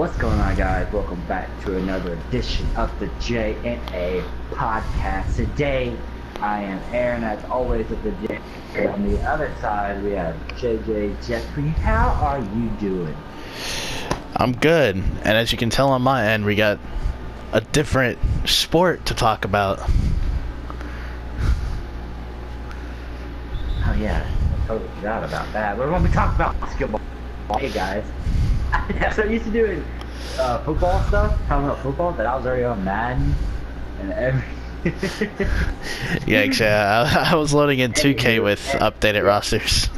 What's going on, guys? Welcome back to another edition of the J&A podcast. Today, I am Aaron, as always, with the J. On the other side, we have JJ Jeffrey. How are you doing? I'm good, and as you can tell on my end, we got a different sport to talk about. Oh yeah, I totally forgot about that. We're going to be talking about basketball. Hey guys, so I used to doing football stuff, talking about football, that I was already on Madden and everything. Yeah, I was loading in 2K with updated rosters.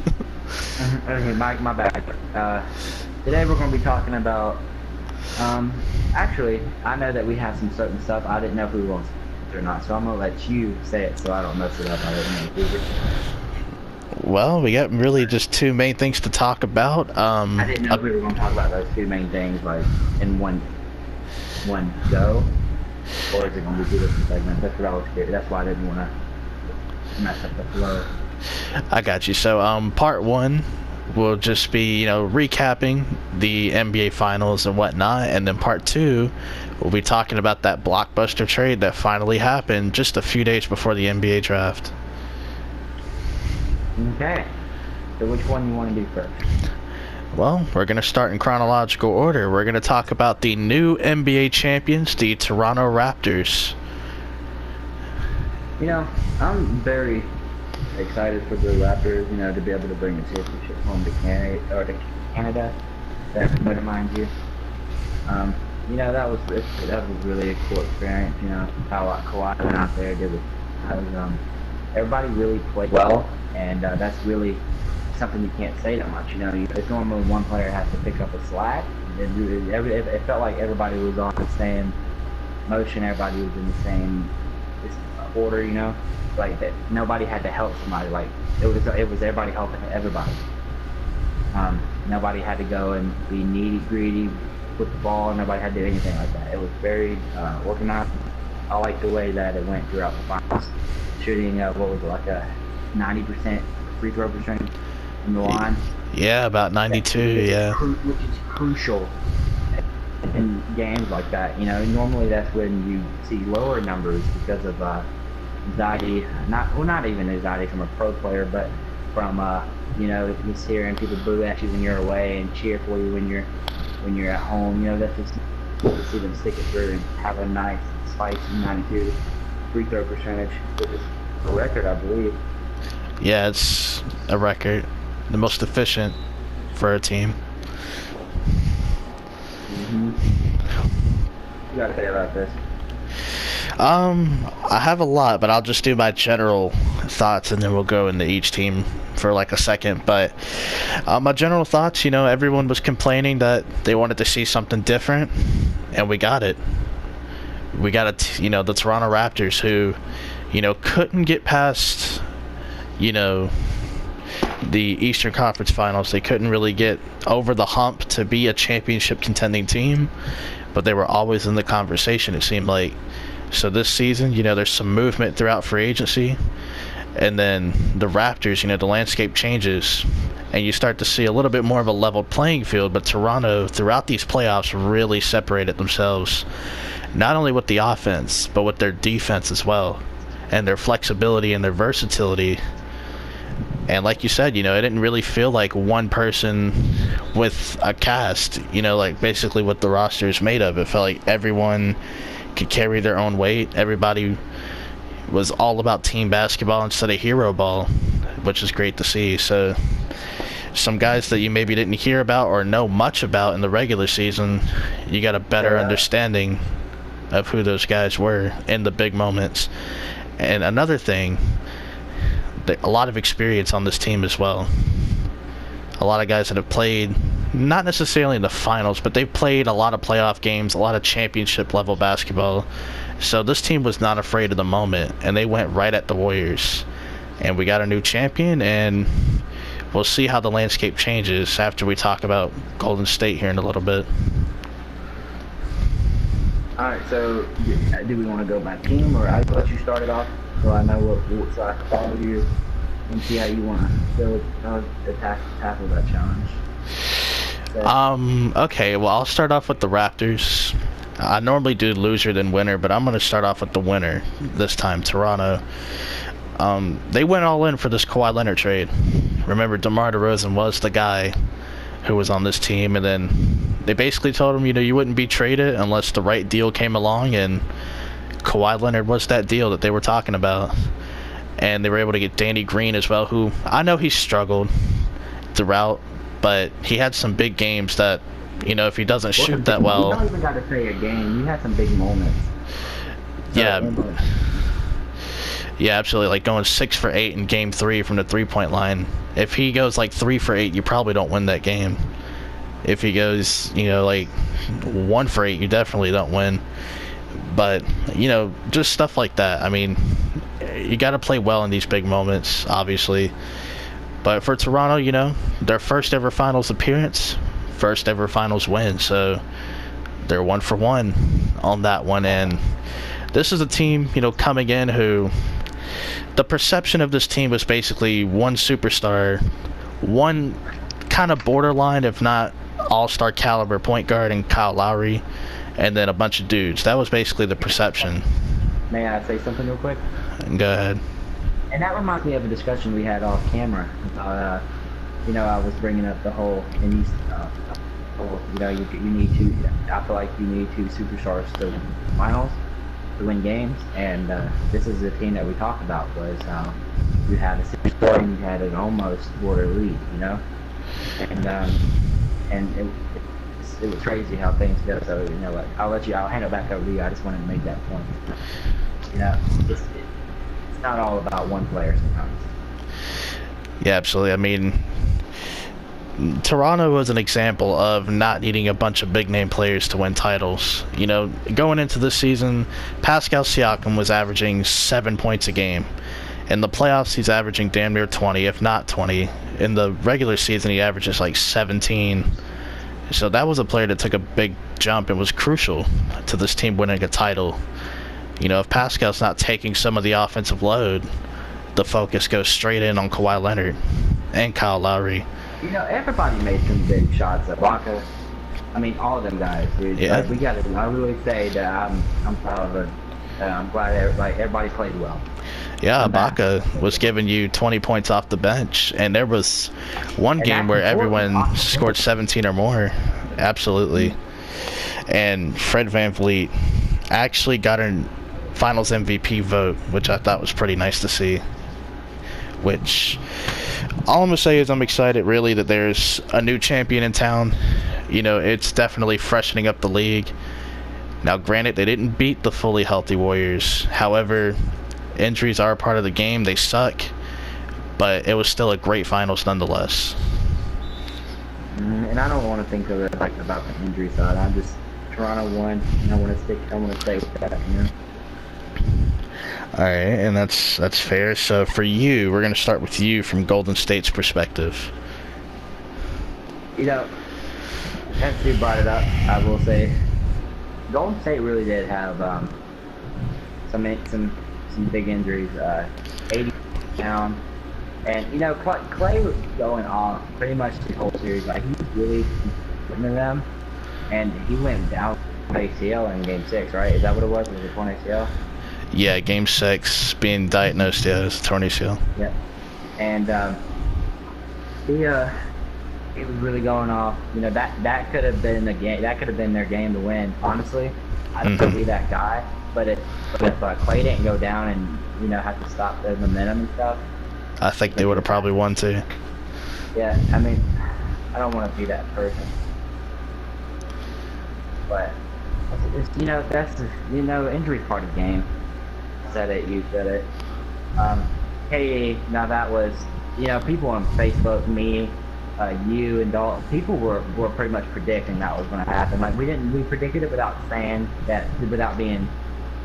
Okay, my bad. Today we're going to be talking about, actually, I know that we have some certain stuff. I didn't know if we were going to say it or not, so I'm going to let you say it so I don't mess it up. I didn't know. Well, we got really just two main things to talk about. I didn't know if we were going to talk about those two main things, like, in one go, or is it going to be two different segments? That's what I was curious. That's why I didn't want to mess up the flow. I got you. So, part one will just be, recapping the NBA Finals and whatnot, and then part two, we'll be talking about that blockbuster trade that finally happened just a few days before the NBA draft. Okay, so which one you want to do first? Well, we're going to start in chronological order. We're going to talk about the new NBA champions, the Toronto Raptors. I'm very excited for the Raptors, to be able to bring the championship home to Canada. That mind you. That was really a cool experience. How Kawhi went out there, everybody really played well, and that's really something you can't say that much. It's normally one player has to pick up the slack. It felt like everybody was on the same motion. Everybody was in the same order. Like that. Nobody had to help somebody. Like it was everybody helping everybody. Nobody had to go and be greedy with the ball. Nobody had to do anything like that. It was very organized. I like the way that it went throughout the finals. Shooting what was it, like a 90% free throw percentage in the line. Yeah, about 92. Which is crucial in games like that. Normally that's when you see lower numbers because of anxiety. Not even anxiety from a pro player, but from just hearing people boo at you when you're away and cheer for you when you're at home. That's just cool to see them stick it through and have a nice spicy 92 free throw percentage, which is a record, I believe. Yeah, it's a record. The most efficient for a team. You gotta say about this. I have a lot, but I'll just do my general thoughts, and then we'll go into each team for like a second. But my general thoughts, everyone was complaining that they wanted to see something different, and we got it. We got the Toronto Raptors, who, couldn't get past, the Eastern Conference Finals. They couldn't really get over the hump to be a championship contending team, but they were always in the conversation, it seemed like. So this season, there's some movement throughout free agency, and then the Raptors, the landscape changes, and you start to see a little bit more of a leveled playing field. But Toronto, throughout these playoffs, really separated themselves, not only with the offense, but with their defense as well, and their flexibility and their versatility. And like you said, it didn't really feel like one person with a cast, like basically what the roster is made of. It felt like everyone could carry their own weight. Everybody was all about team basketball instead of hero ball, which is great to see. So some guys that you maybe didn't hear about or know much about in the regular season, you got a better understanding of who those guys were in the big moments. And another thing, a lot of experience on this team as well. A lot of guys that have played, not necessarily in the finals, but they've played a lot of playoff games, a lot of championship level basketball. So this team was not afraid of the moment, and they went right at the Warriors. And we got a new champion, and we'll see how the landscape changes after we talk about Golden State here in a little bit. Alright, so do we want to go by team, or I'll let you start it off so I know what so I can follow you and see how you want to tackle that challenge? Okay, well, I'll start off with the Raptors. I normally do loser than winner, but I'm going to start off with the winner this time, Toronto. They went all in for this Kawhi Leonard trade. Remember, DeMar DeRozan was the guy who was on this team, and then they basically told him, you wouldn't be traded unless the right deal came along, and Kawhi Leonard was that deal that they were talking about. And they were able to get Danny Green as well, who I know he struggled throughout, but he had some big games that, if he doesn't shoot that well. You don't even got to say a game. You had some big moments. Yeah, absolutely. Like going 6 for 8 in Game 3 from the 3-point line. If he goes like 3 for 8, you probably don't win that game. If he goes, like 1 for 8, you definitely don't win. But, just stuff like that. I mean, you got to play well in these big moments, obviously. But for Toronto, their first ever finals appearance, first ever finals win. So they're 1 for 1 on that one. And this is a team, coming in who the perception of this team was basically one superstar, one kind of borderline, if not all-star caliber point guard in Kyle Lowry, and then a bunch of dudes. That was basically the perception. May I say something real quick? Go ahead. And that reminds me of a discussion we had off camera. I was bringing up the whole, and you need to. I feel like you need 2 superstars to win finals, to win games, and this is the team that we talked about. Was you had a superstar and you had an almost border lead, and it was crazy how things go. So I'll hand it back over to you. I just wanted to make that point. It's not all about one player sometimes. Yeah, absolutely. I mean, Toronto was an example of not needing a bunch of big name players to win titles. Going into this season, Pascal Siakam was averaging 7 points a game. In the playoffs, he's averaging damn near 20, if not 20. In the regular season, he averages like 17. So that was a player that took a big jump and was crucial to this team winning a title. If Pascal's not taking some of the offensive load, the focus goes straight in on Kawhi Leonard and Kyle Lowry. Everybody made some big shots at Waka. I mean, all of them guys, dude. Yeah. Like, I really say that I'm proud of it. I'm glad everybody played well. Yeah, Ibaka was giving you 20 points off the bench, and there was one game where everyone scored 17 or more. Absolutely. And Fred VanVleet actually got a Finals MVP vote, which I thought was pretty nice to see. Which, all I'm going to say is I'm excited, really, that there's a new champion in town. It's definitely freshening up the league. Now, granted, they didn't beat the fully healthy Warriors. However, injuries are a part of the game. They suck. But it was still a great finals nonetheless. And I don't want to think of it like about the injury side. I'm just Toronto won, and I want to stay with that. All right, and that's fair. So for you, we're going to start with you from Golden State's perspective. Since you brought it up, I will say Golden State really did have some big injuries. 80 down, and Clay was going off pretty much the whole series. Like, he was really putting in them, and he went down ACL in Game 6, right? Is that what it was? Was it torn ACL? Yeah, Game 6 being diagnosed, as torn ACL. Yeah, and he was really going off. That could have been the game. That could have been their game to win. Honestly, I don't be that guy. But if Clay didn't go down and have to stop the momentum and stuff, I think they would have probably won too. Yeah, I mean, I don't want to be that person. But that's injury part of the game. Said it, you said it. KD, now that was, people on Facebook, me, you and Dalton, people were pretty much predicting that was going to happen. Like, we predicted it without saying that, without being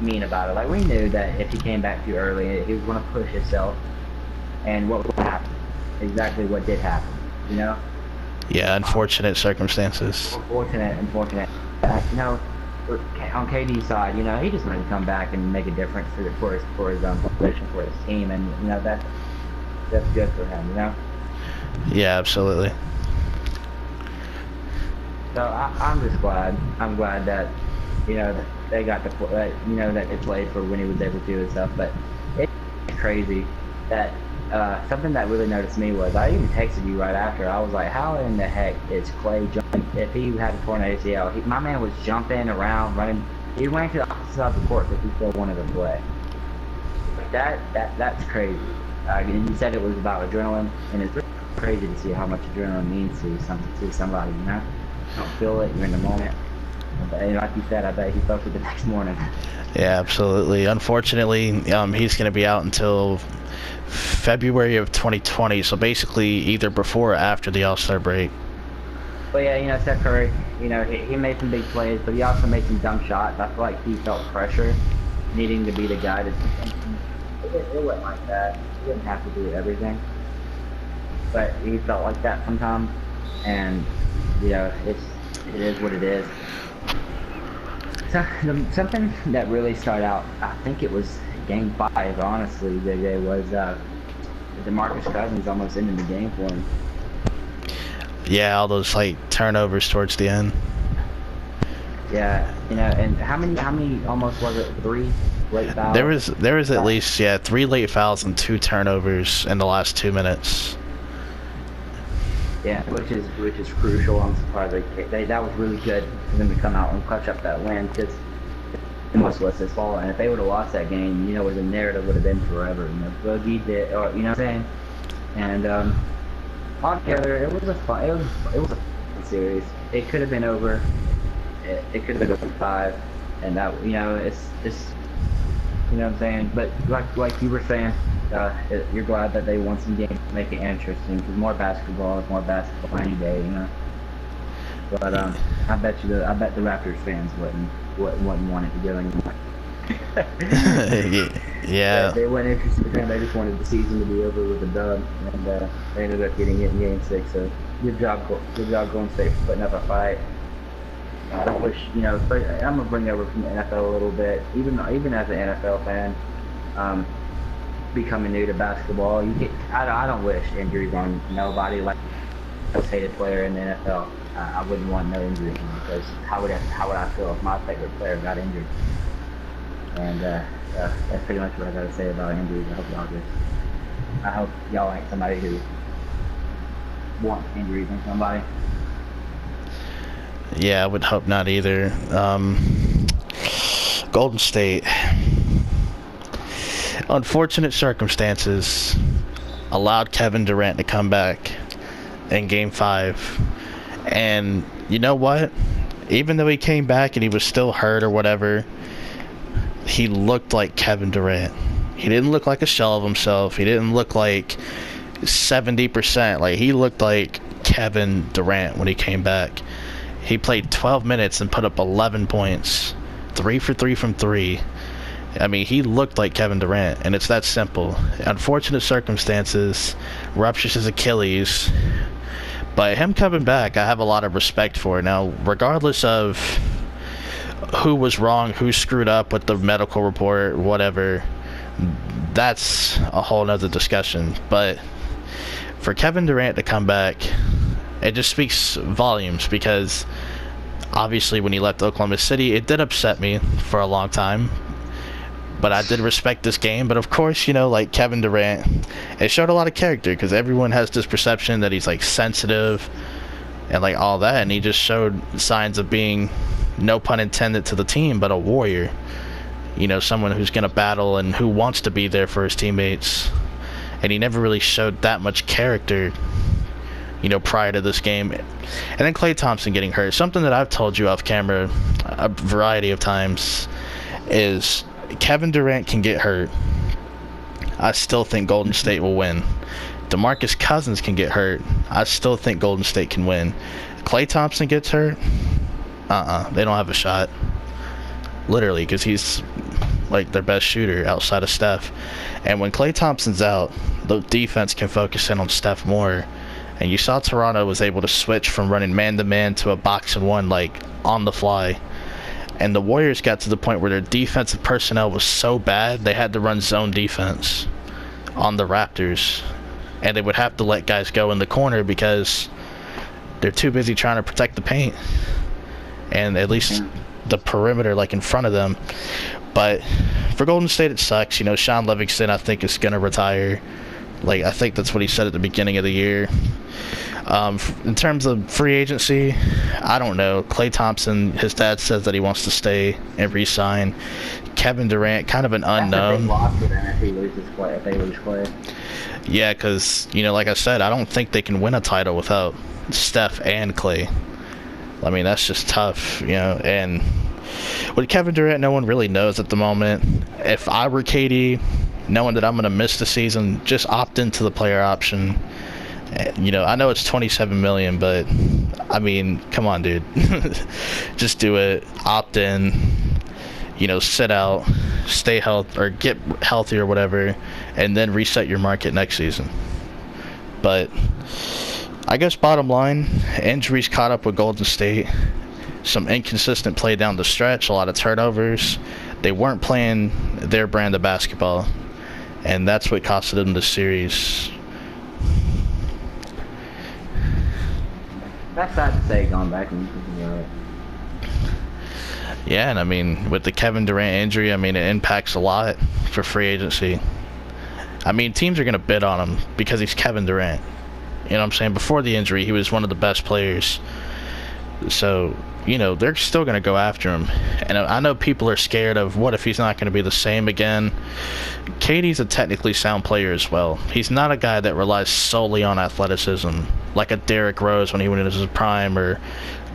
mean about it. Like, we knew that if he came back too early, he was going to push himself, and what would happen? Exactly what did happen, Yeah, unfortunate circumstances. Unfortunate. On KD's side, he just wanted to come back and make a difference for his position, for his team, and that's good for him, Yeah, absolutely. So I'm just glad. I'm glad that, that they got to play, that they played for when he was able to and stuff. But it's crazy that something that really noticed me was I even texted you right after. I was like, how in the heck is Clay jumping? If he had a torn ACL, my man was jumping around, running. He went to the opposite side of the court if he still wanted to play. Like that's crazy. And you said it was about adrenaline, and it's really crazy to see how much adrenaline means to somebody. You don't feel it. You're in the moment. And like you said, I bet he felt it the next morning. Yeah, absolutely. Unfortunately, he's going to be out until February of 2020, so basically either before or after the All-Star break. But yeah, Steph Curry, he made some big plays, but he also made some dumb shots. I feel like he felt pressure, needing to be the guy to do something. It wasn't like that. He didn't have to do everything. But he felt like that sometimes, and, it is what it is. So, something that really started out, I think it was Game 5, honestly, the day was DeMarcus Cousins almost ended the game for him. Yeah, all those turnovers towards the end. Yeah, and how many almost was it? 3 late fouls? There was at least 3 late fouls and 2 turnovers in the last 2 minutes. Yeah, which is crucial. I'm surprised that was really good for them to come out and clutch up that win, because it must was his fault. And if they would have lost that game, where the narrative would have been forever. Boogie did, or you know what I'm saying? And altogether, it was a fun series. It could have been over. It could have been 5, and that it's you know what I'm saying. But like you were saying, you're glad that they won some games to make it interesting, because more basketball is more basketball any day, But I bet the Raptors fans wouldn't want it to go anymore. Yeah. They weren't interested in. They just wanted the season to be over with a dub, and they ended up getting it in Game 6. So good job Golden State for putting up a fight. I wish, but I'm gonna bring over from the NFL a little bit. Even as an NFL fan, becoming new to basketball, I don't wish injuries on nobody. Like a hated player in the NFL, I wouldn't want no injuries on him, because how would I feel if my favorite player got injured? And that's pretty much what I gotta say about injuries. I hope y'all ain't somebody who wants injuries on somebody. Yeah, I would hope not either. Golden State. Unfortunate circumstances allowed Kevin Durant to come back in Game 5. And you know what? Even though he came back and he was still hurt or whatever, he looked like Kevin Durant. He didn't look like a shell of himself. He didn't look like 70%. He looked like Kevin Durant when he came back. He played 12 minutes and put up 11 points. 3 for 3 from 3. I mean, he looked like Kevin Durant, and it's that simple. Unfortunate circumstances, ruptures his Achilles. But him coming back, I have a lot of respect for. Now, regardless of who was wrong, who screwed up with the medical report, whatever, that's a whole nother discussion. But for Kevin Durant to come back, it just speaks volumes, because obviously when he left Oklahoma City, it did upset me for a long time. But I did respect this game. But of course, Kevin Durant, it showed a lot of character, because everyone has this perception that he's sensitive and all that, and he just showed signs of being, no pun intended to the team, but a warrior. Someone who's going to battle and who wants to be there for his teammates. And he never really showed that much character, prior to this game. And then Klay Thompson getting hurt. Something that I've told you off camera a variety of times is Kevin Durant can get hurt. I still think Golden State will win. DeMarcus Cousins can get hurt. I still think Golden State can win. Klay Thompson gets hurt. They don't have a shot. Literally, because he's their best shooter outside of Steph. And when Klay Thompson's out, the defense can focus in on Steph more. And you saw Toronto was able to switch from running man-to-man to a box-and-one, on the fly. And the Warriors got to the point where their defensive personnel was so bad, they had to run zone defense on the Raptors. And they would have to let guys go in the corner, because They're too busy trying to protect the paint, and at least the perimeter, like in front of them. But for Golden State, it sucks. You know, Sean Livingston, I think, is gonna retire. Like, I think that's what he said at the beginning of the year. In terms of free agency, I don't know. Klay Thompson, his dad says that he wants to stay and re-sign. Kevin Durant, kind of an unknown. That's a big loss for them if he loses Klay, if they lose Klay. Yeah, because, you know, like I said, I don't think they can win a title without Steph and Klay. I mean, that's just tough, you know. And with Kevin Durant, no one really knows at the moment. If I were KD, knowing that I'm going to miss the season, just opt into the player option. You know, I know it's $27 million, but I mean, come on, dude. Just do it. Opt in. You know, sit out, stay healthy, or get healthy or whatever, and then reset your market next season. But I guess bottom line, injuries caught up with Golden State. Some inconsistent play down the stretch, a lot of turnovers. They weren't playing their brand of basketball, and that's what costed them the series. That's sad to say, going back and thinking about it. Yeah, and I mean, with the Kevin Durant injury, I mean, it impacts a lot for free agency. I mean, teams are going to bid on him because he's Kevin Durant. You know what I'm saying? Before the injury, he was one of the best players. So, you know, they're still going to go after him. And I know people are scared of what if he's not going to be the same again. KD's a technically sound player as well. He's not a guy that relies solely on athleticism, like a Derrick Rose when he went into his prime, or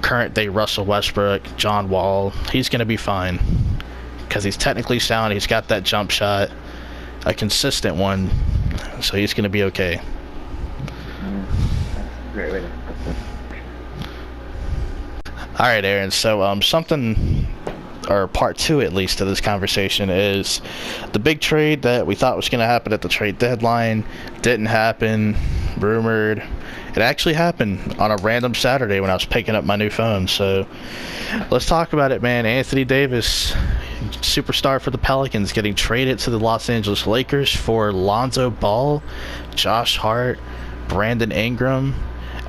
current day Russell Westbrook, John Wall. He's going to be fine because he's technically sound. He's got that jump shot, a consistent one, so he's going to be okay. Great way to... All right, Aaron. So something, or part two at least of this conversation, is the big trade that we thought was going to happen at the trade deadline didn't happen. Rumored. It actually happened on a random Saturday when I was picking up my new phone. So let's talk about it, man. Anthony Davis, superstar for the Pelicans, getting traded to the Los Angeles Lakers for Lonzo Ball, Josh Hart, Brandon Ingram,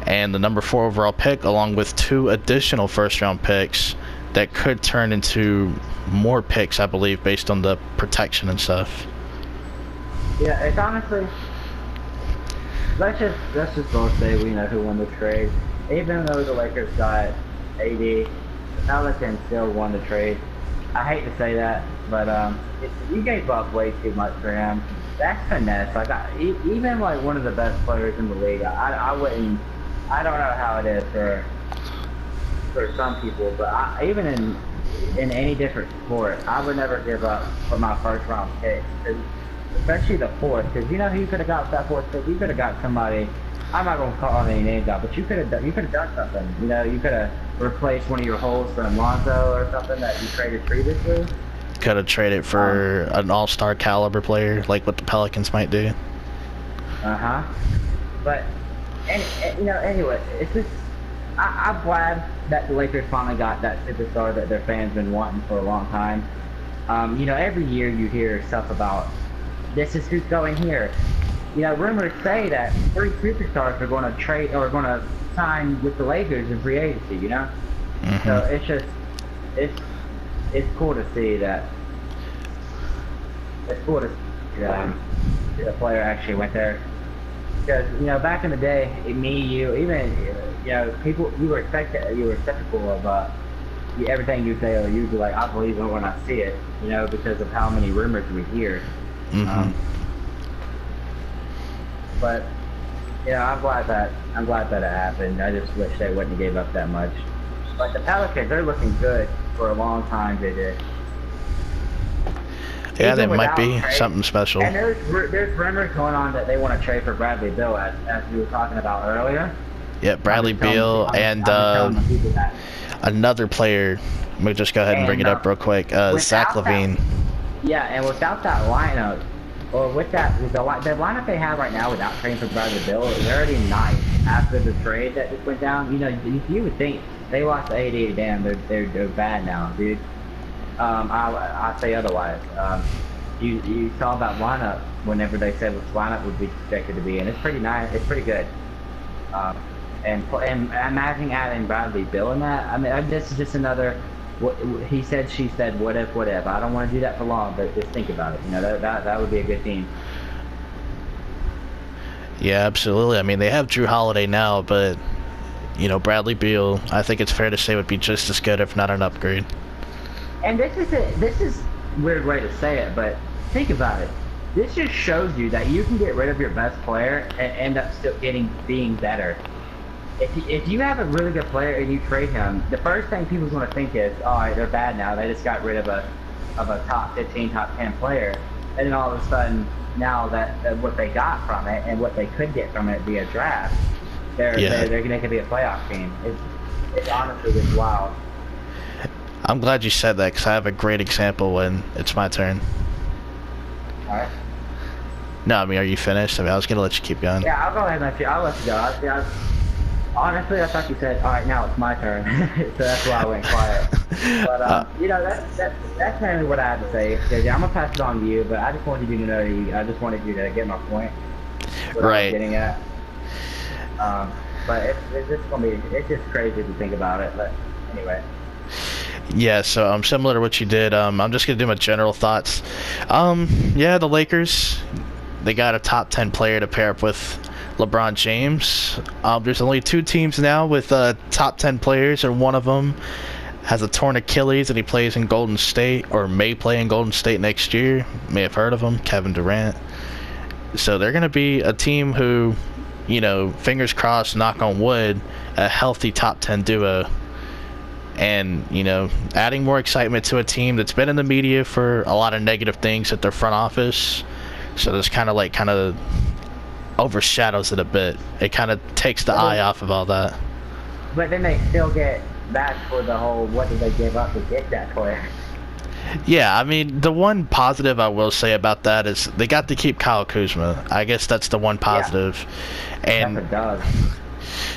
and the number 4 overall pick, along with 2 additional first-round picks that could turn into more picks, I believe, based on the protection and stuff. Yeah, it's honestly... Let's just both say we know who won the trade. Even though the Lakers got AD, the Pelicans still won the trade. I hate to say that, but you gave up way too much for him. That's finesse. Like even like one of the best players in the league, I wouldn't. I don't know how it is for some people, but even in any different sport, I would never give up for my first round pick. Especially the 4th, because you know who you could have got that 4th pick? You could have got somebody. I'm not gonna call any names out, but you could have done something. You know, you could have replaced one of your holes from Lonzo or something that you traded previously. Could have traded for an all-star caliber player, like what the Pelicans might do. But you know, anyway, it's just I'm glad that the Lakers finally got that superstar that their fans been wanting for a long time. You know, every year you hear stuff about this is who's going here. You know, rumors say that 3 superstars are going to trade or going to sign with the Lakers in free agency. You know, so it's just it's cool to see that. It's cool to see the player actually went there. Because you know, back in the day, me, you, even you know, people you were skeptical of everything you say, or you'd be like, I believe it when I see it. You know, because of how many rumors we hear. But yeah, I'm glad that it happened. I just wish they wouldn't have gave up that much. But the Pelicans, they're looking good for a long time. They did. Yeah, they might be something special. And there's rumors going on that they want to trade for Bradley Beal, as we were talking about earlier. Yeah, Bradley Beal and another player. Let me just go ahead and bring it up real quick. Zach LaVine. Yeah, and without that lineup, or with the lineup they have right now without trading for Bradley Beal, they're already nice after the trade that just went down. You know, you would think they lost to AD, damn, they're bad now, dude. I say otherwise. You saw that lineup whenever they said what lineup would be expected to be, and it's pretty nice. It's pretty good. And imagine adding Bradley Beal in that. I mean, this is just another. What he said, she said. What if? What if? I don't want to do that for long, but just think about it. You know, that would be a good team. Yeah, absolutely. I mean, they have Drew Holiday now, but you know, Bradley Beal, I think it's fair to say, would be just as good, if not an upgrade. And this is a weird way to say it, but think about it. This just shows you that you can get rid of your best player and end up still being better. If you have a really good player and you trade him, the first thing people's going to think is, all right, they're bad now. They just got rid of a top 15, top 10 player, and then all of a sudden, now that what they got from it and what they could get from it via draft, they're going to be a playoff team. It's honestly just wild. I'm glad you said that because I have a great example when it's my turn. All right. No, I mean, are you finished? I mean, I was going to let you keep going. Yeah, I'll go ahead and let you. I'll let you go. Honestly, I thought you said, all right, now it's my turn. So that's why I went quiet. But, you know, that's mainly what I had to say. JJ, I'm going to pass it on to you, but I just wanted you to know, I just wanted you to get my point. What I was getting at. But it's just crazy to think about it. But anyway. Yeah, so similar to what you did, I'm just going to do my general thoughts. Yeah, the Lakers, they got a top 10 player to pair up with LeBron James. There's only 2 teams now with top 10 players, and one of them has a torn Achilles and he plays in Golden State, or may play in Golden State next year. May have heard of him, Kevin Durant. So they're going to be a team who, you know, fingers crossed, knock on wood, a healthy top 10 duo. And, you know, adding more excitement to a team that's been in the media for a lot of negative things at their front office. So this kind of overshadows it a bit. It kind of takes the eye off of all that. But then they still get back for the whole, what did they give up to get that player? Yeah, I mean, the one positive I will say about that is they got to keep Kyle Kuzma. I guess that's the one positive. Yeah. And that's a dub.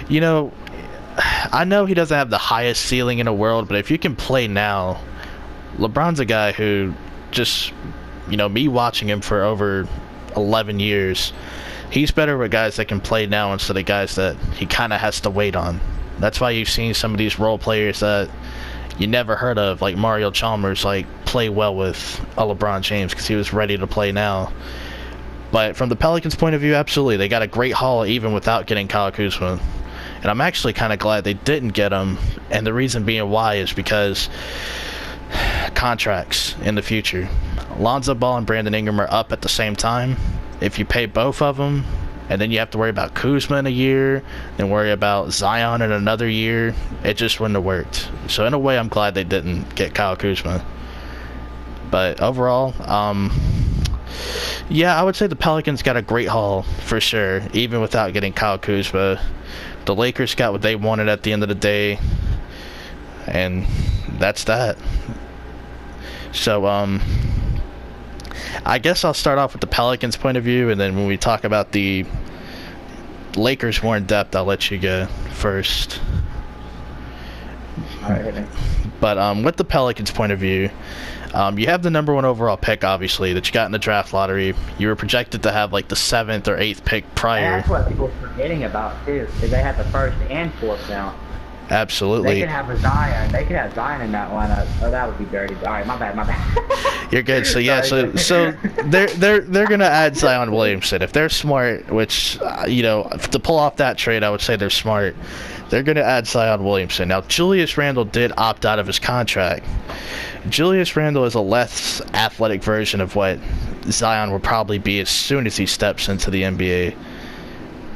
You know, I know he doesn't have the highest ceiling in the world, but if you can play now, LeBron's a guy who just, you know, me watching him for over 11 years, he's better with guys that can play now instead of guys that he kind of has to wait on. That's why you've seen some of these role players that you never heard of, like Mario Chalmers, like play well with a LeBron James because he was ready to play now. But from the Pelicans' point of view, absolutely, they got a great haul even without getting Kyle Kuzma. And I'm actually kind of glad they didn't get him. And the reason being why is because contracts in the future. Lonzo Ball and Brandon Ingram are up at the same time. If you pay both of them, and then you have to worry about Kuzma in a year, then worry about Zion in another year, it just wouldn't have worked. So in a way, I'm glad they didn't get Kyle Kuzma. But overall, yeah, I would say the Pelicans got a great haul for sure, even without getting Kyle Kuzma. The Lakers got what they wanted at the end of the day, and that's that. So, I guess I'll start off with the Pelicans' point of view, and then when we talk about the Lakers more in depth, I'll let you go first. All right. But with the Pelicans' point of view, you have the number 1 overall pick, obviously, that you got in the draft lottery. You were projected to have like the 7th or 8th pick prior. And that's what people are forgetting about too, because they had the 1st and 4th now. Absolutely. They could have a Zion. They could have Zion in that lineup. Oh, that would be dirty. All right, my bad. You're good. So yeah, so they're gonna add Zion Williamson if they're smart. Which you know, to pull off that trade, I would say they're smart. They're gonna add Zion Williamson. Now, Julius Randle did opt out of his contract. Julius Randle is a less athletic version of what Zion will probably be as soon as he steps into the NBA.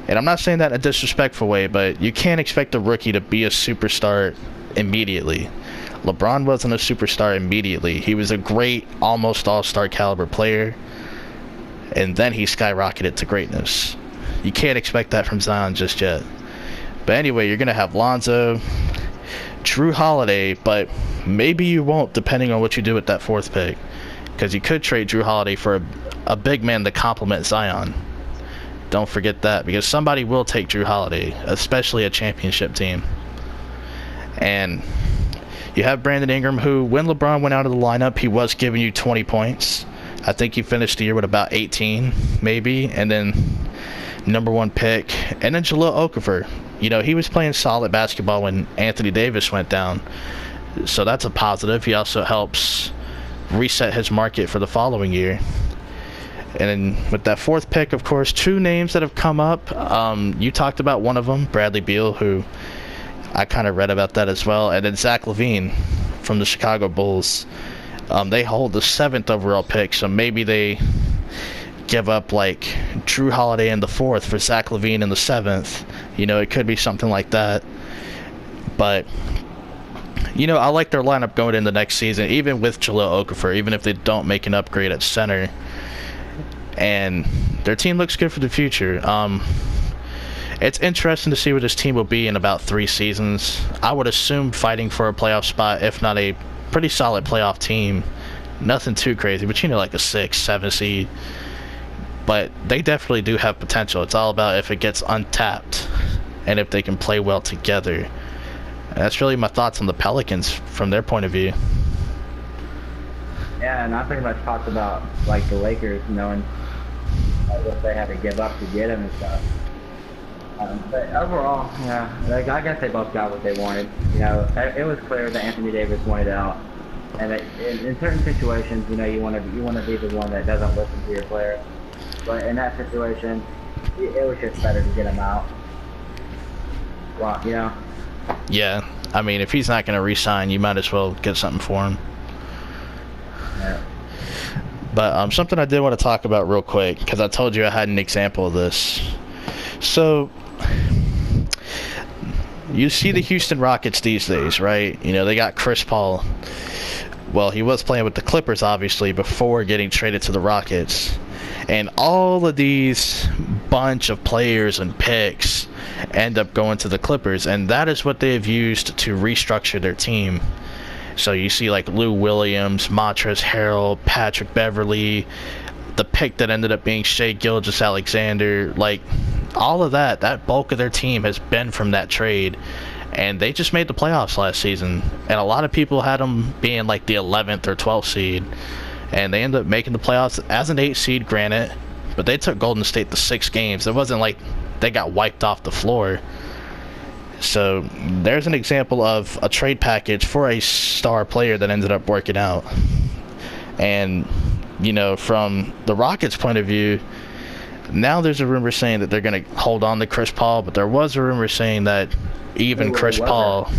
And I'm not saying that in a disrespectful way, but you can't expect a rookie to be a superstar immediately. LeBron wasn't a superstar immediately. He was a great, almost all-star caliber player, and then he skyrocketed to greatness. You can't expect that from Zion just yet. But anyway, you're going to have Lonzo, Drew Holiday, but maybe you won't depending on what you do with that 4th pick. Because you could trade Drew Holiday for a big man to complement Zion. Don't forget that, because somebody will take Drew Holiday, especially a championship team. And you have Brandon Ingram, who, when LeBron went out of the lineup, he was giving you 20 points. I think he finished the year with about 18, maybe. And then number 1 pick. And then Jahlil Okafor, you know, he was playing solid basketball when Anthony Davis went down. So that's a positive. He also helps reset his market for the following year. And then with that fourth pick, of course, two names that have come up. You talked about one of them, Bradley Beal, who I kind of read about that as well. And then Zach LaVine from the Chicago Bulls. They hold the 7th overall pick, so maybe they give up like Drew Holiday in the 4th for Zach LaVine in the 7th. You know, it could be something like that. But, you know, I like their lineup going in the next season, even with Jahlil Okafor, even if they don't make an upgrade at center. And their team looks good for the future. It's interesting to see what this team will be in about 3 seasons. I would assume fighting for a playoff spot, if not a pretty solid playoff team. Nothing too crazy, but you know, like a 6, 7 seed. But they definitely do have potential. It's all about if it gets untapped and if they can play well together. And that's really my thoughts on the Pelicans from their point of view. Yeah, and I pretty much talked about like the Lakers, knowing what they had to give up to get him and stuff. But overall, yeah, like, I guess they both got what they wanted. You know, it was clear that Anthony Davis wanted out, and that in certain situations, you know, you want to be the one that doesn't listen to your player. But in that situation, it was just better to get him out. Well, you know. Yeah, I mean, if he's not going to re-sign, you might as well get something for him. Yeah. But something I did want to talk about real quick, because I told you I had an example of this. So, you see the Houston Rockets these days, right? You know, they got Chris Paul. Well, he was playing with the Clippers, obviously, before getting traded to the Rockets. And all of these bunch of players and picks end up going to the Clippers. And that is what they have used to restructure their team. So you see like Lou Williams, Montrezl Harrell, Patrick Beverley, the pick that ended up being Shai Gilgeous-Alexander, like all of that bulk of their team has been from that trade. And they just made the playoffs last season. And a lot of people had them being like the 11th or 12th seed. And they ended up making the playoffs as an 8 seed, granted. But they took Golden State to 6 games. It wasn't like they got wiped off the floor. So there's an example of a trade package for a star player that ended up working out. And, you know, from the Rockets' point of view, now there's a rumor saying that they're going to hold on to Chris Paul, but there was a rumor saying that even Chris Paul...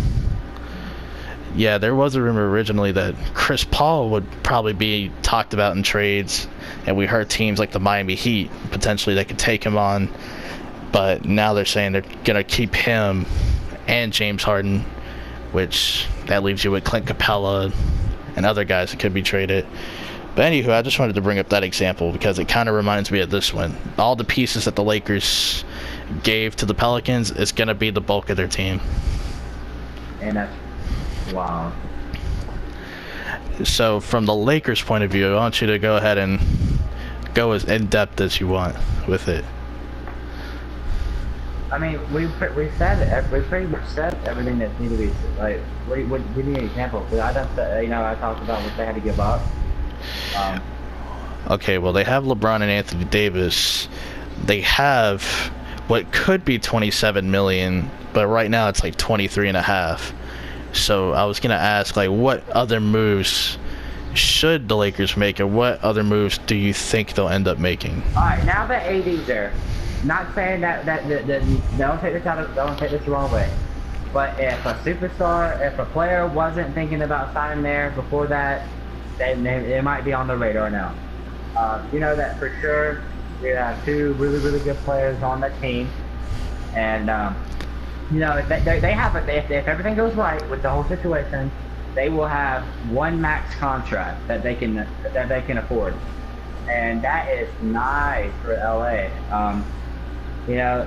Yeah, there was a rumor originally that Chris Paul would probably be talked about in trades, and we heard teams like the Miami Heat, potentially they could take him on. But now they're saying they're going to keep him and James Harden, which that leaves you with Clint Capella and other guys that could be traded. But anywho, I just wanted to bring up that example because it kind of reminds me of this one. All the pieces that the Lakers gave to the Pelicans is going to be the bulk of their team. And that's wow. So from the Lakers' point of view, I want you to go ahead and go as in-depth as you want with it. I mean, we pretty much said everything that needed to be, like, give me an example. I talked about what they had to give up. Okay, well, they have LeBron and Anthony Davis. They have what could be $27 million, but right now it's like $23.5. So I was gonna ask, like, what other moves should the Lakers make, and what other moves do you think they'll end up making? All right, now that AD's there, not saying that don't take this the wrong way, but if if a player wasn't thinking about signing there before that, then it might be on the radar now. You know that for sure. We have 2 really good players on that team, and you know, if if everything goes right with the whole situation, they will have 1 max contract that they can afford, and that is nice for LA. You know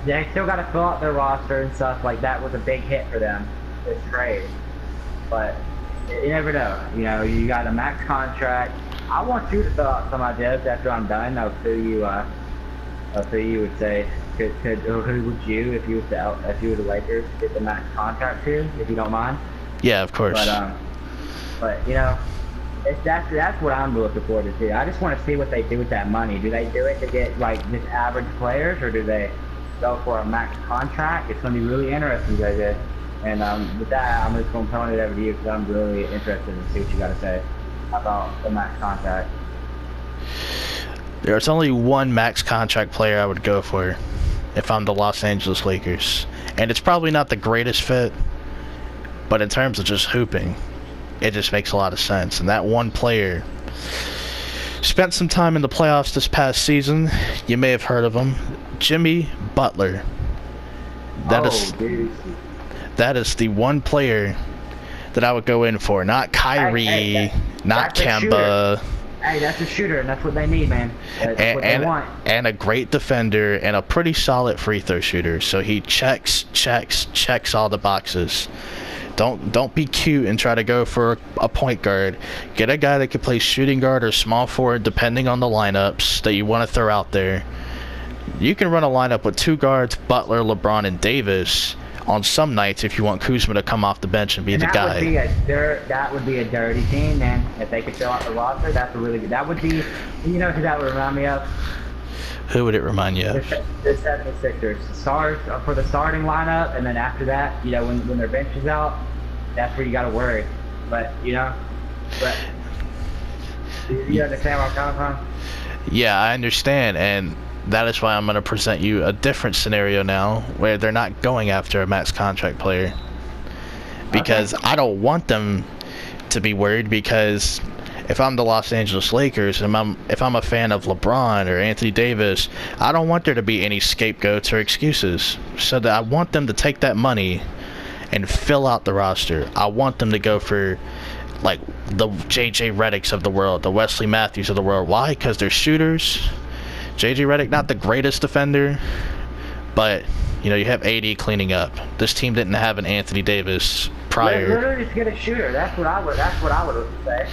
they still got to fill out their roster and stuff like that. Was a big hit for them this trade, but you never know. You know, you got a max contract. I want you to fill out some ideas after I'm done of who you would say who would you, if you were the Lakers, get the max contract to, if you don't mind? Yeah, of course. But you know, that's what I'm looking forward to see. I just want to see what they do with that money. Do they do it to get like just average players, or do they go for a max contract. It's going to be really interesting, JJ. And with that, I'm just going to turn it over to you because I'm really interested in see what you got to say about the max contract. There's only one max contract player I would go for if I'm the Los Angeles Lakers. And it's probably not the greatest fit, but in terms of just hooping, it just makes a lot of sense. And that one player spent some time in the playoffs this past season. You may have heard of him. Jimmy Butler. That is the one player that I would go in for. Not Kyrie, not Kemba. Hey, that's a shooter, and that's what they need, man. That's what they want. And a great defender and a pretty solid free throw shooter. So he checks all the boxes. Don't be cute and try to go for a point guard. Get a guy that can play shooting guard or small forward, depending on the lineups that you want to throw out there. You can run a lineup with 2 guards, Butler, LeBron, and Davis on some nights if you want Kuzma to come off the bench and be the guy. That would be a dirty team, man. If they could fill out the roster, that's a really good. That would be, you know who that would remind me of? Who would it remind you of? The 76ers. Stars for the starting lineup, and then after that, you know, when their bench is out, that's where you got to worry. But you understand where I'm coming from? Yeah, I understand, and that is why I'm going to present you a different scenario now, where they're not going after a max contract player. Because I don't want them to be worried, because if I'm the Los Angeles Lakers, and if I'm a fan of LeBron or Anthony Davis, I don't want there to be any scapegoats or excuses. So that I want them to take that money and fill out the roster. I want them to go for like the J.J. Redicks of the world, the Wesley Matthews of the world. Why? Because they're shooters. J.J. Redick, not the greatest defender, but you know, you have AD cleaning up. This team didn't have an Anthony Davis prior. Literally just get a shooter. That's what I would say.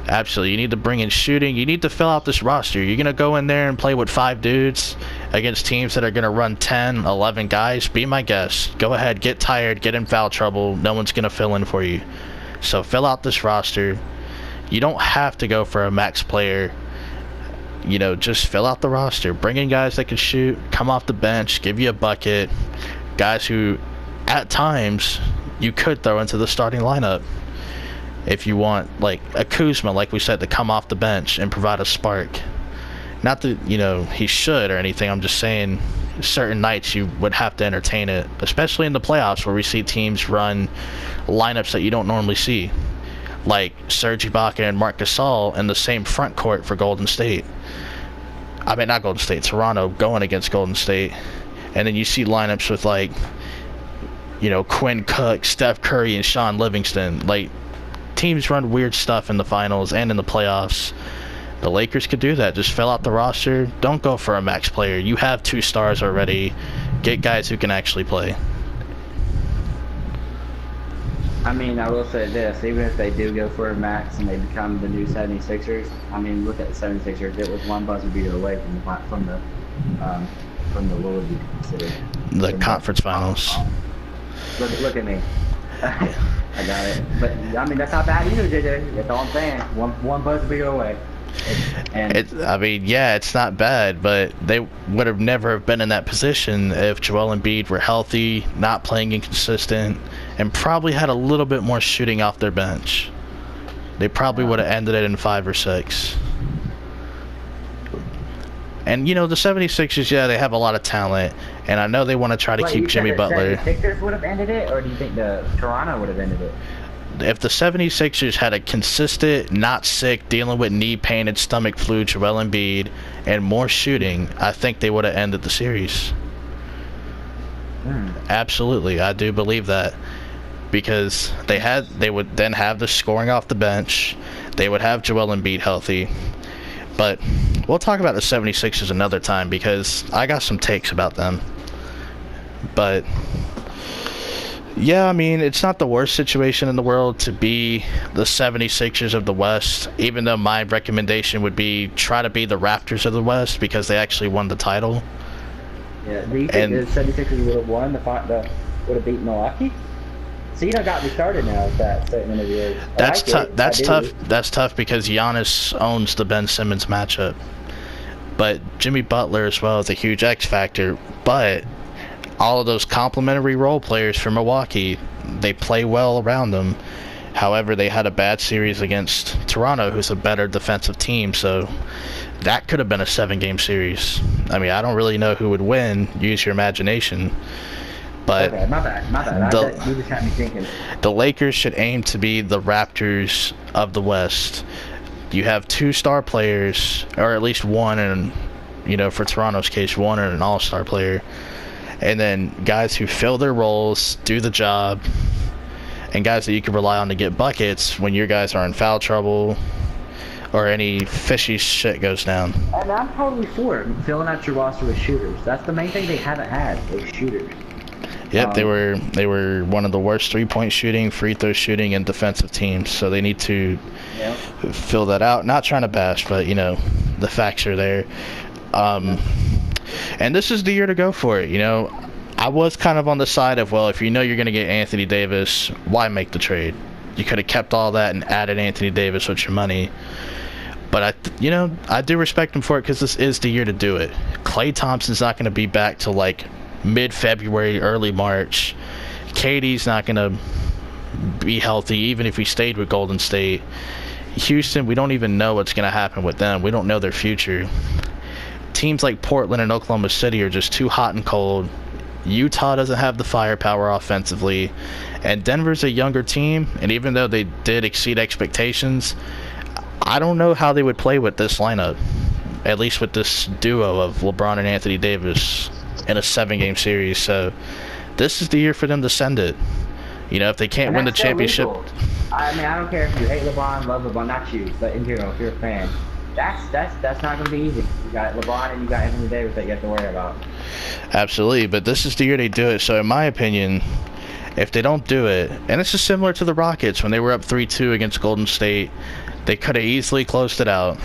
Absolutely. You need to bring in shooting. You need to fill out this roster. You're going to go in there and play with 5 dudes against teams that are going to run 10, 11 guys. Be my guest. Go ahead. Get tired. Get in foul trouble. No one's going to fill in for you. So fill out this roster. You don't have to go for a max player. You know, just fill out the roster. Bring in guys that can shoot, come off the bench, give you a bucket. Guys who, at times, you could throw into the starting lineup. If you want, like, a Kuzma, like we said, to come off the bench and provide a spark. Not that, you know, he should or anything. I'm just saying certain nights you would have to entertain it. Especially in the playoffs where we see teams run lineups that you don't normally see. Like Serge Ibaka and Marc Gasol in the same front court for Golden State. I mean, not Golden State, Toronto going against Golden State. And then you see lineups with, like, you know, Quinn Cook, Steph Curry, and Sean Livingston. Like, teams run weird stuff in the finals and in the playoffs. The Lakers could do that. Just fill out the roster. Don't go for a max player. You have 2 stars already. Get guys who can actually play. I mean, I will say this, even if they do go for a max and they become the new 76ers, I mean, look at the 76ers. It was one buzzer beater away from the what would you consider? The conference finals. Look at me. I got it. But, I mean, that's not bad either, JJ. That's all I'm saying. One buzzer beater away. I mean, yeah, it's not bad, but they would have never been in that position if Joel Embiid were healthy, not playing inconsistent, and probably had a little bit more shooting off their bench. They probably would have ended it in 5 or 6. And, you know, the 76ers, yeah, they have a lot of talent, and I know they want to try to keep Jimmy Butler. The 76ers would have ended it, or do you think the Toronto would have ended it? If the 76ers had a consistent, not sick, dealing with knee pain and stomach flu, Joel Embiid, and more shooting, I think they would have ended the series. Absolutely, I do believe that. Because they would then have the scoring off the bench. They would have Joel Embiid healthy. But we'll talk about the 76ers another time because I got some takes about them. But yeah, I mean, it's not the worst situation in the world to be the 76ers of the West, even though my recommendation would be try to be the Raptors of the West because they actually won the title. Yeah, do you think the 76ers would have won would have beat Milwaukee? So you got me started now with that statement of yours. That's tough. That's tough because Giannis owns the Ben Simmons matchup. But Jimmy Butler as well is a huge X factor. But all of those complementary role players for Milwaukee, they play well around them. However, they had a bad series against Toronto, who's a better defensive team, so that could have been a 7-game series. I mean, I don't really know who would win. Use your imagination. But okay, my bad. You just had me thinking. The Lakers should aim to be the Raptors of the West. You have 2 star players, or at least one, and for Toronto's case, one and an all-star player, and then guys who fill their roles, do the job, and guys that you can rely on to get buckets when your guys are in foul trouble or any fishy shit goes down. And I'm totally for it, filling out your roster with shooters. That's the main thing they haven't had, is shooters. Yep, they were one of the worst 3-point shooting, free throw shooting, and defensive teams. So they need to fill that out. Not trying to bash, but the facts are there. And this is the year to go for it. I was kind of on the side of, well, if you're going to get Anthony Davis, why make the trade? You could have kept all that and added Anthony Davis with your money. But I do respect him for it because this is the year to do it. Klay Thompson's not going to be back till like mid-February, early March. KD's not going to be healthy even if he stayed with Golden State. Houston, we don't even know what's going to happen with them. We don't know their future. Teams like Portland and Oklahoma City are just too hot and cold. Utah doesn't have the firepower offensively, and Denver's a younger team, and even though they did exceed expectations, I don't know how they would play with this lineup, at least with this duo of LeBron and Anthony Davis in a 7-game series. So this is the year for them to send it. If they can't win the championship. Legal. I mean, I don't care if you hate LeBron, love LeBron, not you, but in general, if you're a fan, that's not going to be easy. You got LeBron and you got Anthony Davis that you have to worry about. Absolutely, but this is the year they do it. So in my opinion, if they don't do it, and this is similar to the Rockets when they were up 3-2 against Golden State, they could have easily closed it out.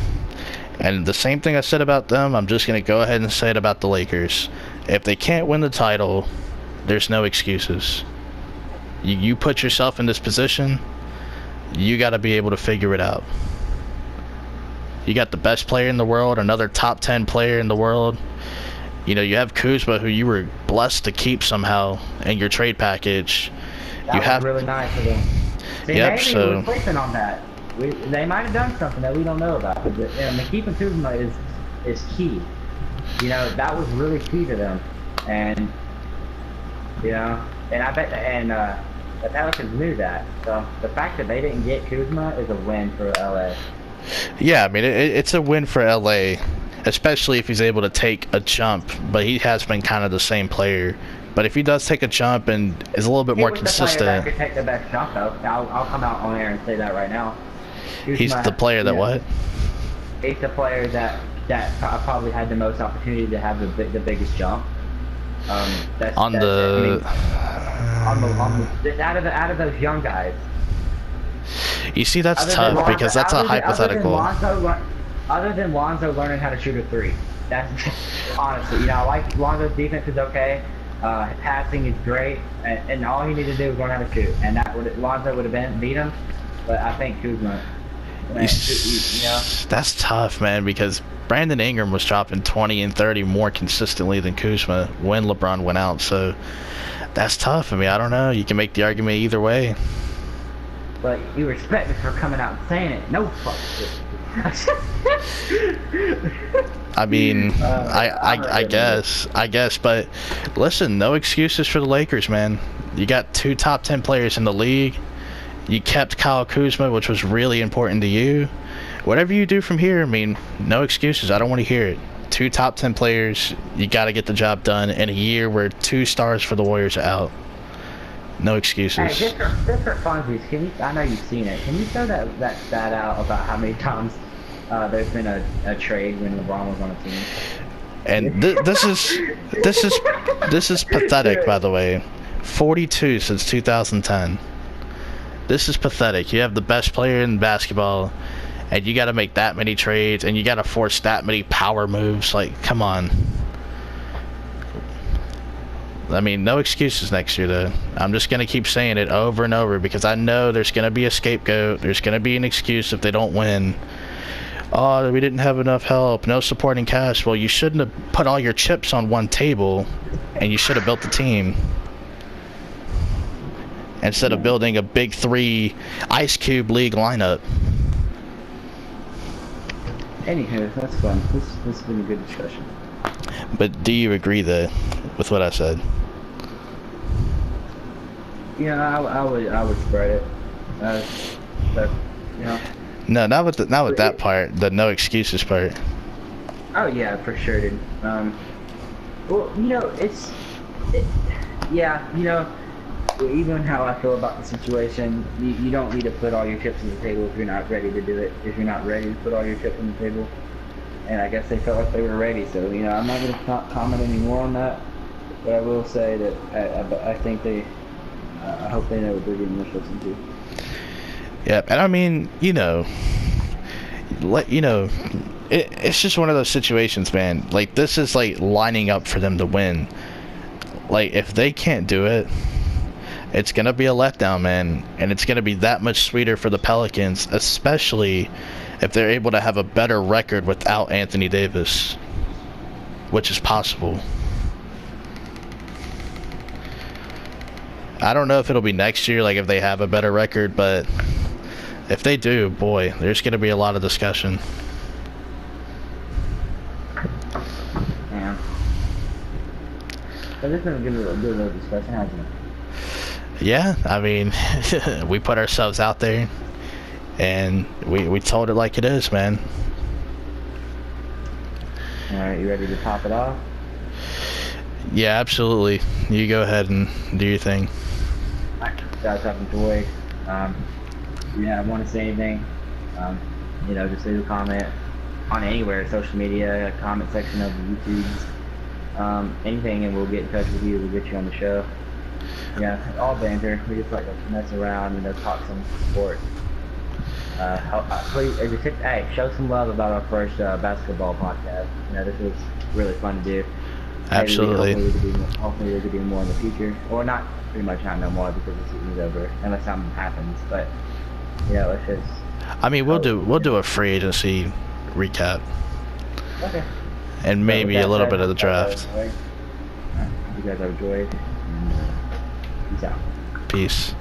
And the same thing I said about them, I'm just going to go ahead and say it about the Lakers. If they can't win the title, there's no excuses. You put yourself in this position, you got to be able to figure it out. You got the best player in the world, another top 10 player in the world. You have Kuzma, who you were blessed to keep somehow in your trade package. That was really nice of them. See, yep, maybe so we're sleeping on that. They might have done something that we don't know about. But keeping Kuzma is key. That was really key to them. And and I bet the Pelicans knew that. So the fact that they didn't get Kuzma is a win for LA. Yeah, I mean, it's a win for LA, especially if he's able to take a jump, but he has been kind of the same player. But if he does take a jump and is a little bit more consistent... The player that could take the best jump, though. I'll come out on air and say that right now. He's the player that what? He's the player that probably had the most opportunity to have the biggest jump. Out of those young guys. You see, that's tough because that's a hypothetical. Other than Lonzo learning how to shoot a 3, that's honestly, I like Lonzo's defense is okay, passing is great, and all he needed to do was learn how to shoot, and Lonzo would have beat him. But I think Kuzma. That's tough, man, because Brandon Ingram was dropping 20 and 30 more consistently than Kuzma when LeBron went out, so that's tough. I mean, I don't know. You can make the argument either way. But you respect me for coming out and saying it. No fuck. I mean, I guess, but listen, no excuses for the Lakers, man. You got 2 top 10 players in the league. You kept Kyle Kuzma, which was really important to you. Whatever you do from here, I mean, no excuses. I don't want to hear it. 2 top 10 players, you got to get the job done in a year where 2 stars for the Warriors are out. No excuses. Hey, just for funsies, I know you've seen it. Can you throw that stat out about how many times there's been a trade when LeBron was on a team? And this is pathetic, by the way. 42 since 2010. This is pathetic. You have the best player in basketball, and you got to make that many trades, and you got to force that many power moves. Like, come on. I mean, no excuses next year, though. I'm just going to keep saying it over and over because I know there's going to be a scapegoat. There's going to be an excuse if they don't win. oh, we didn't have enough help, no supporting cast. Well, you shouldn't have put all your chips on one table, and you should have built the team instead of building a big three Ice Cube League lineup. Anywho, that's fun. This has been a good discussion. But do you agree with what I said? Yeah, I would spread it. But you know. No, not with that part. The no excuses part. Oh yeah, for sure, dude. Well, you know, yeah, you know, even how I feel about the situation, you don't need to put all your chips on the table if you're not ready to do it. If you're not ready to put all your chips on the table, and I guess they felt like they were ready. So you know, I'm not going to comment anymore on that. But I will say that I think I hope they know what they're getting themselves into. Yep, and I mean, you know, it's just one of those situations, man. Like, this is like lining up for them to win. Like, if they can't do it, it's gonna be a letdown, man, and it's gonna be that much sweeter for the Pelicans, especially if they're able to have a better record without Anthony Davis, which is possible. I don't know if it'll be next year, like if they have a better record, but if they do, boy, there's going to be a lot of discussion. Yeah. But this has been a good discussion, hasn't it? Yeah, I mean, we put ourselves out there, and we told it like it is, man. Alright, you ready to top it off? Yeah, absolutely. You go ahead and do your thing. Guys, I've enjoyed. Yeah, I want to say anything, you know, just leave a comment on anywhere, social media, comment section of YouTube's, anything, and we'll get in touch with you. We'll get you on the show. Yeah, all banter. We just like to mess around, you know, talk some sports. Please, hey, show some love about our first basketball podcast. You know, this was really fun to do. Absolutely. Hopefully we could do more in the future, or not. Pretty much not no more because the season's over, unless something happens. But yeah, let's just. I mean, we'll do a free agency recap. Okay. And maybe a little bit of the draft. You guys have enjoyed. Peace out. Peace.